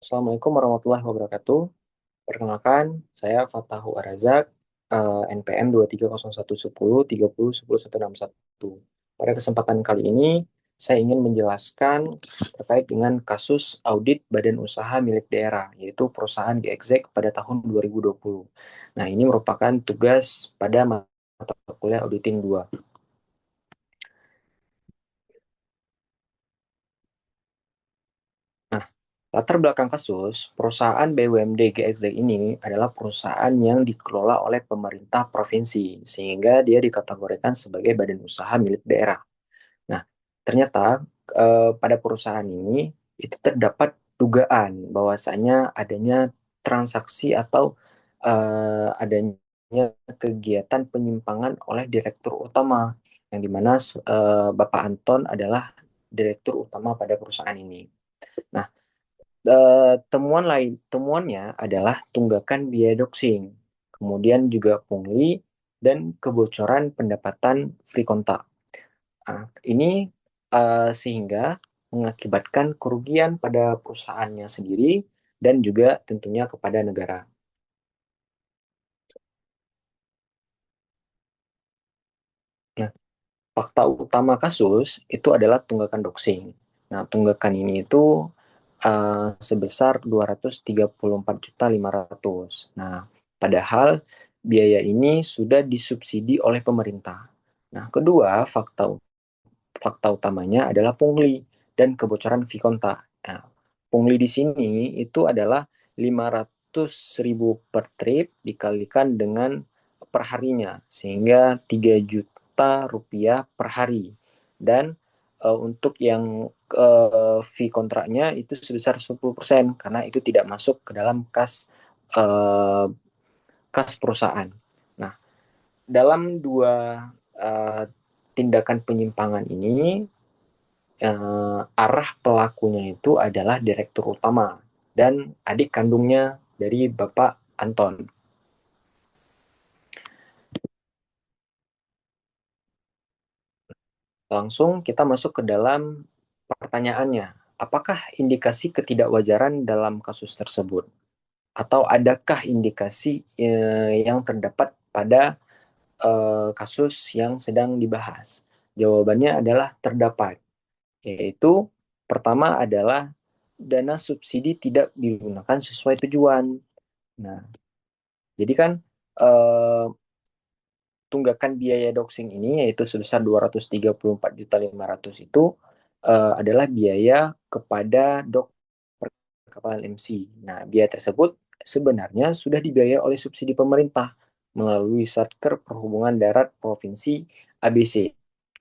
Assalamualaikum warahmatullahi wabarakatuh. Perkenalkan, saya Fatahu Arazak, NPM 23011030106161. Pada kesempatan kali ini, saya ingin menjelaskan terkait dengan kasus audit badan usaha milik daerah, yaitu perusahaan G-Exec pada tahun 2020. Nah, ini merupakan tugas pada mata kuliah auditing 2. Nah, latar belakang kasus, perusahaan BUMD GXZ ini adalah perusahaan yang dikelola oleh pemerintah provinsi, sehingga dia dikategorikan sebagai badan usaha milik daerah. Nah, ternyata pada perusahaan ini itu terdapat dugaan bahwasanya adanya transaksi atau adanya kegiatan penyimpangan oleh direktur utama, yang dimana Bapak Anton adalah direktur utama pada perusahaan ini. Nah, temuannya adalah tunggakan biaya doxing, kemudian juga pungli dan kebocoran pendapatan free kontak. Ini sehingga mengakibatkan kerugian pada perusahaannya sendiri dan juga tentunya kepada negara. Nah, fakta utama kasus itu adalah tunggakan doxing. Nah, tunggakan ini itu sebesar 234.500. Nah, padahal biaya ini sudah disubsidi oleh pemerintah. Nah, kedua, fakta utamanya adalah pungli dan kebocoran fee kontak. Nah, pungli di sini itu adalah 500.000 per trip dikalikan dengan perharinya, sehingga 3 juta rupiah per hari. Dan untuk yang fee kontraknya itu sebesar 10% karena itu tidak masuk ke dalam uh, kas perusahaan. Nah, dalam dua uh, tindakan penyimpangan ini arah pelakunya itu adalah direktur utama dan adik kandungnya dari Bapak Anton. Langsung kita masuk ke dalam pertanyaannya. Apakah indikasi ketidakwajaran dalam kasus tersebut? Atau adakah indikasi yang terdapat pada kasus yang sedang dibahas? Jawabannya adalah terdapat, yaitu pertama adalah dana subsidi tidak digunakan sesuai tujuan. Nah, jadi kan eh, tunggakan biaya doxing ini yaitu sebesar 234.500 itu adalah biaya kepada dok perkapalan MC. Nah, biaya tersebut sebenarnya sudah dibiayai oleh subsidi pemerintah melalui Satker Perhubungan Darat Provinsi ABC.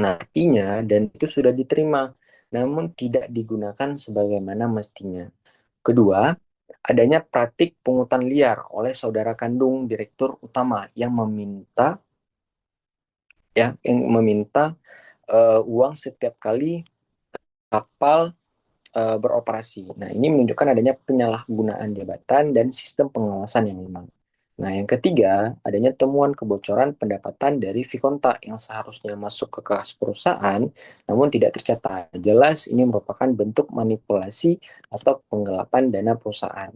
Nah, artinya dan itu sudah diterima, namun tidak digunakan sebagaimana mestinya. Kedua, adanya praktik pungutan liar oleh saudara kandung direktur utama yang meminta uang setiap kali kapal beroperasi. Nah, ini menunjukkan adanya penyalahgunaan jabatan dan sistem pengawasan yang lemah. Nah, yang ketiga, adanya temuan kebocoran pendapatan dari Vikonta yang seharusnya masuk ke kas perusahaan, namun tidak tercatat. Jelas ini merupakan bentuk manipulasi atau penggelapan dana perusahaan.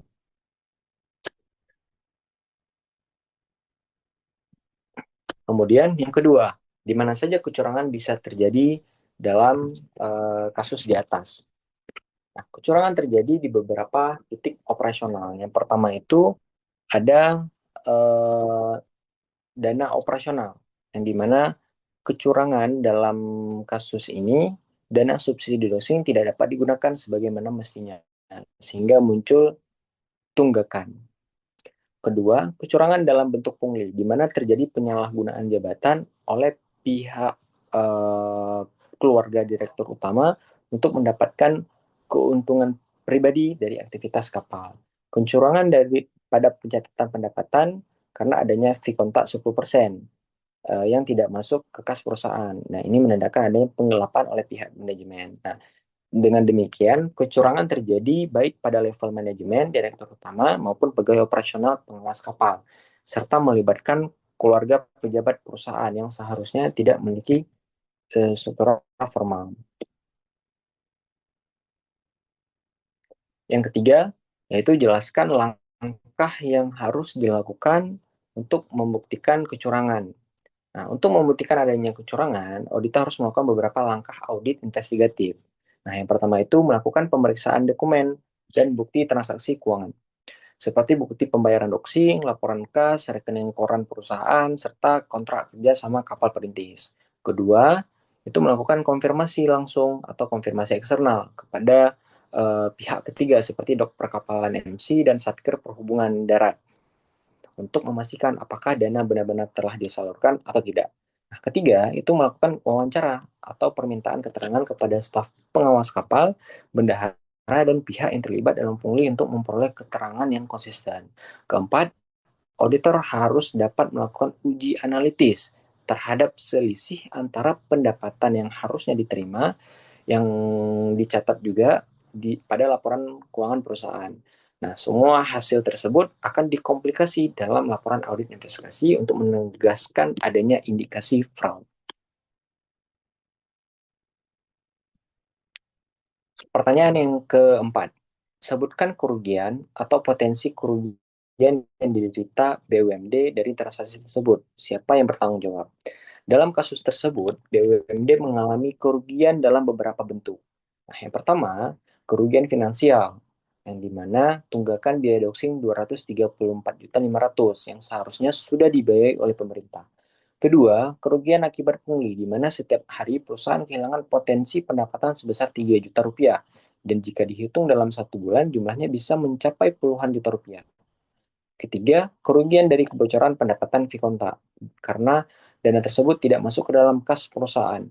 Kemudian yang kedua, di mana saja kecurangan bisa terjadi dalam kasus di atas. Nah, kecurangan terjadi di beberapa titik operasional. Yang pertama itu ada eh, dana operasional, yang dimana kecurangan dalam kasus ini, dana subsidi dosing tidak dapat digunakan sebagaimana mestinya, sehingga muncul tunggakan. Kedua, kecurangan dalam bentuk pungli, di mana terjadi penyalahgunaan jabatan oleh pihak eh, keluarga direktur utama untuk mendapatkan keuntungan pribadi dari aktivitas kapal. Kecurangan dari pada pencatatan pendapatan karena adanya fee kontak 10% yang tidak masuk ke kas perusahaan. Nah, ini menandakan adanya penggelapan oleh pihak manajemen. Nah, dengan demikian, kecurangan terjadi baik pada level manajemen, direktur utama, maupun pegawai operasional pengawas kapal, serta melibatkan keluarga pejabat perusahaan yang seharusnya tidak memiliki struktur formal. Yang ketiga, yaitu jelaskan langkah yang harus dilakukan untuk membuktikan kecurangan. Nah, untuk membuktikan adanya kecurangan, auditor harus melakukan beberapa langkah audit investigatif. Nah, yang pertama itu melakukan pemeriksaan dokumen dan bukti transaksi keuangan, seperti bukti pembayaran doxing, laporan kas, rekening koran perusahaan, serta kontrak kerja sama kapal perintis. Kedua, itu melakukan konfirmasi langsung atau konfirmasi eksternal kepada pihak ketiga seperti dok perkapalan MC dan Satker Perhubungan Darat untuk memastikan apakah dana benar-benar telah disalurkan atau tidak. Nah, ketiga, itu melakukan wawancara atau permintaan keterangan kepada staf pengawas kapal, bendahara, dan pihak yang terlibat dalam pungli untuk memperoleh keterangan yang konsisten. Keempat, auditor harus dapat melakukan uji analitis terhadap selisih antara pendapatan yang harusnya diterima yang dicatat juga pada laporan keuangan perusahaan. Nah, semua hasil tersebut akan dikomplikasi dalam laporan audit investigasi untuk menegaskan adanya indikasi fraud. Pertanyaan yang keempat, sebutkan kerugian atau potensi kerugian yang diderita BUMD dari transaksi tersebut. Siapa yang bertanggung jawab? Dalam kasus tersebut, BUMD mengalami kerugian dalam beberapa bentuk. Nah, yang pertama, kerugian finansial, yang dimana tunggakan biaya doxing 234.500 yang seharusnya sudah dibayar oleh pemerintah. Kedua, kerugian akibat pungli, di mana setiap hari perusahaan kehilangan potensi pendapatan sebesar 3 juta rupiah. Dan jika dihitung dalam satu bulan, jumlahnya bisa mencapai puluhan juta rupiah. Ketiga, kerugian dari kebocoran pendapatan Vikonta, karena dana tersebut tidak masuk ke dalam kas perusahaan.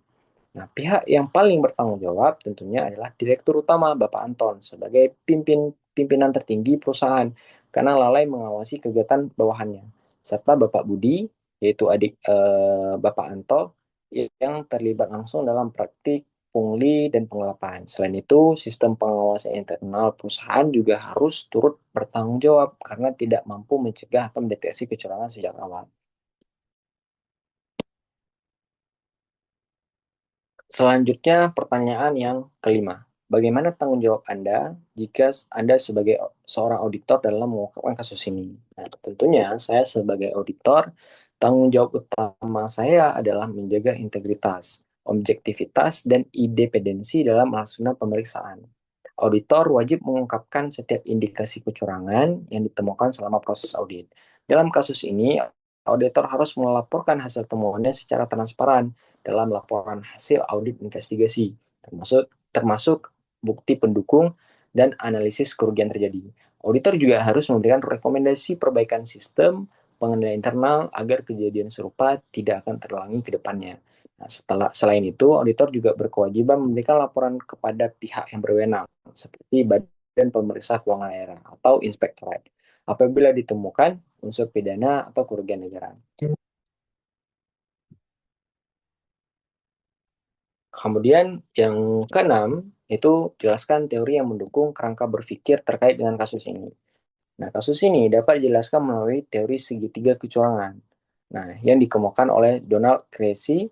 Nah, pihak yang paling bertanggung jawab tentunya adalah Direktur Utama Bapak Anton sebagai pimpinan tertinggi perusahaan karena lalai mengawasi kegiatan bawahannya. Serta Bapak Budi, yaitu adik Bapak Anto, yang terlibat langsung dalam praktik pungli dan penggelapan. Selain itu, sistem pengawasan internal perusahaan juga harus turut bertanggung jawab karena tidak mampu mencegah atau mendeteksi kecurangan sejak awal. Selanjutnya, pertanyaan yang kelima. Bagaimana tanggung jawab Anda jika Anda sebagai seorang auditor dalam mengungkapkan kasus ini? Nah, tentunya saya sebagai auditor, tanggung jawab utama saya adalah menjaga integritas, objektivitas, dan independensi dalam melaksanakan pemeriksaan. Auditor wajib mengungkapkan setiap indikasi kecurangan yang ditemukan selama proses audit. Dalam kasus ini, auditor harus melaporkan hasil temuannya secara transparan dalam laporan hasil audit investigasi, termasuk bukti pendukung dan analisis kerugian terjadi. Auditor juga harus memberikan rekomendasi perbaikan sistem pengendalian internal agar kejadian serupa tidak akan terulangi ke depannya. Nah, selain itu, auditor juga berkewajiban memberikan laporan kepada pihak yang berwenang, seperti Badan Pemeriksa Keuangan Daerah atau Inspektorat, apabila ditemukan unsur pidana atau kerugian negara. Kemudian yang keenam itu jelaskan teori yang mendukung kerangka berpikir terkait dengan kasus ini. Nah, kasus ini dapat dijelaskan melalui teori segitiga kecurangan. Nah, yang dikemukakan oleh Donald Creasy,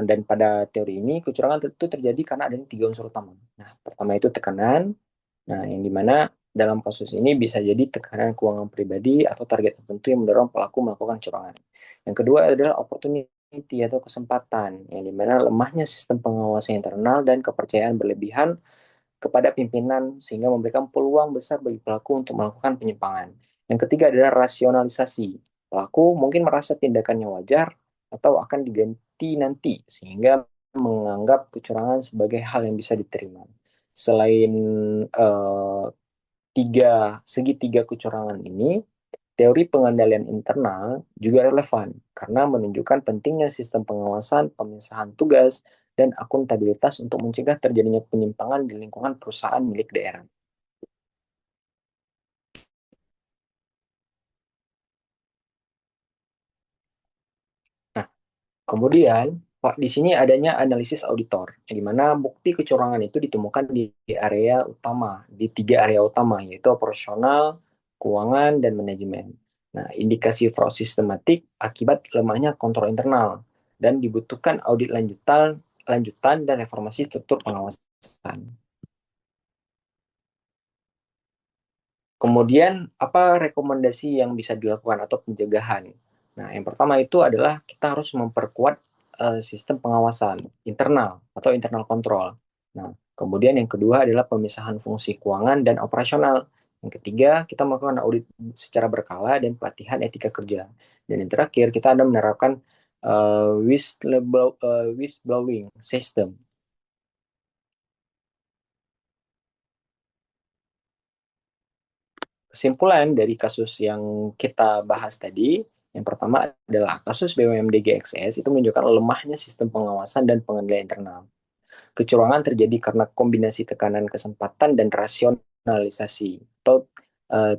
dan pada teori ini kecurangan tentu terjadi karena adanya tiga unsur utama. Nah, pertama itu tekanan. Nah, yang dimana dalam kasus ini bisa jadi tekanan keuangan pribadi atau target tertentu yang mendorong pelaku melakukan kecurangan. Yang kedua adalah opportunity atau kesempatan, yang dimana lemahnya sistem pengawasan internal dan kepercayaan berlebihan kepada pimpinan sehingga memberikan peluang besar bagi pelaku untuk melakukan penyimpangan. Yang ketiga adalah rasionalisasi. Pelaku mungkin merasa tindakannya wajar atau akan diganti nanti sehingga menganggap kecurangan sebagai hal yang bisa diterima. Selain segitiga kecurangan ini, teori pengendalian internal juga relevan karena menunjukkan pentingnya sistem pengawasan, pemisahan tugas, dan akuntabilitas untuk mencegah terjadinya penyimpangan di lingkungan perusahaan milik daerah. Nah, kemudian Pak, di sini adanya analisis auditor, di mana bukti kecurangan itu ditemukan di area utama, di tiga area utama, yaitu operasional, keuangan, dan manajemen. Nah, indikasi fraud sistematik akibat lemahnya kontrol internal, dan dibutuhkan audit lanjutan dan reformasi struktur pengawasan. Kemudian apa rekomendasi yang bisa dilakukan atau pencegahan? Nah, yang pertama itu adalah kita harus memperkuat sistem pengawasan internal atau internal control. Nah, kemudian yang kedua adalah pemisahan fungsi keuangan dan operasional. Yang ketiga, kita melakukan audit secara berkala dan pelatihan etika kerja. Dan yang terakhir, kita ada menerapkan whistleblowing system. Kesimpulan dari kasus yang kita bahas tadi, yang pertama adalah kasus BUMD GXS itu menunjukkan lemahnya sistem pengawasan dan pengendalian internal. Kecurangan terjadi karena kombinasi tekanan kesempatan dan rasionalisasi atau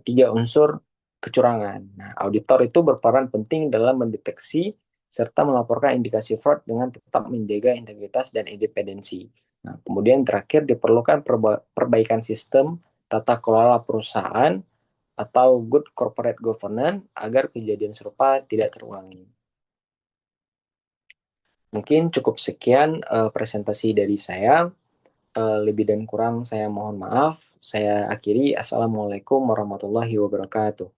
tiga unsur kecurangan. Nah, auditor itu berperan penting dalam mendeteksi serta melaporkan indikasi fraud dengan tetap menjaga integritas dan independensi. Nah, kemudian terakhir diperlukan perbaikan sistem tata kelola perusahaan atau good corporate governance agar kejadian serupa tidak terulangi. Mungkin cukup sekian presentasi dari saya. Lebih dan kurang saya mohon maaf. Saya akhiri. Assalamualaikum warahmatullahi wabarakatuh.